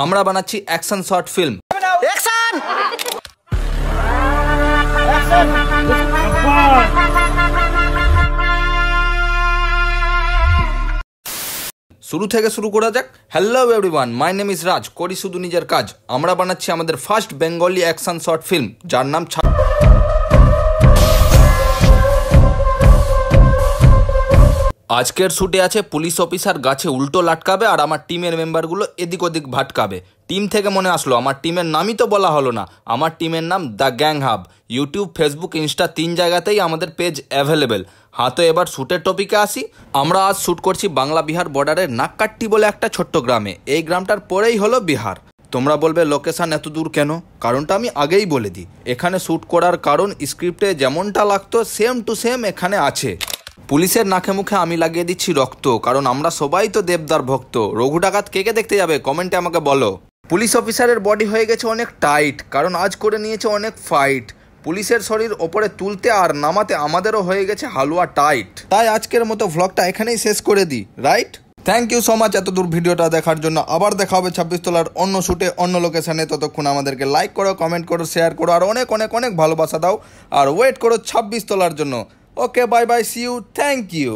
আমরা বানাচ্ছি action short film. Action! শুরু থেকে শুরু করা যাক। Hello everyone, my name is Raj, করি শুধু নিজের কাজ। আমরা বানাচ্ছি আমাদের first Bengali action short film, যার নাম আজকের শুটে আছে পুলিশ অফিসার গাছে উল্টো লাটকাবে আর আমার টিমের মেম্বারগুলো এদিক ওদিক ভাটকাবে। টিম থেকে মনে আসলো আমার টিমের নামই তো বলা হলো না। আমার টিমের নাম the gang hub. YouTube, Facebook, Insta 3 জায়গাতেই আমাদের পেজ অ্যাভেলেবেল। হ্যাঁ, তো এবার শ্যুটের টপিকে আসি। আমরা আজ শ্যুট করছি বাংলা বিহার বর্ডারের নাককাট্টি বলে একটা ছোট্ট গ্রামে। এই গ্রামটার পরেই হলো বিহার। তোমরা বলবে লোকেশন এত দূর কেন? কারণটা আমি আগেই বলে দিই। এখানে শ্যুট করার কারণ স্ক্রিপ্টে যেমনটা লাগতো সেম টু সেম এখানে আছে। পুলিশের নাকে মুখে আমি লাগিয়ে দিচ্ছি রক্ত, কারণ আমরা সবাই তো দেবদার ভক্ত। রঘু ডাকাত কে কে দেখতে যাবে কমেন্টে আমাকে বলো। পুলিশ অফিসারের বডি হয়ে গেছে অনেক টাইট, কারণ আজ করে নিয়েছে অনেক ফাইট। পুলিশের শরীর ওপরে তুলতে আর নামাতে আমাদেরও হয়ে গেছে হালুয়া টাইট। তাই আজকের মতো ভ্লগটা এখানেই শেষ করে দিই, right? Thank you so much এত দূর ভিডিওটা দেখার জন্য। আবার দেখা হবে 26 তলার অন্য শুটে অন্য লোকেশনে। ততক্ষণ আমাদেরকে লাইক করো, কমেন্ট করো, শেয়ার করো আর অনেক অনেক অনেক ভালোবাসা দাও। আর ওয়েট করো 26 তলার জন্য। Okay, bye bye, see you, thank you.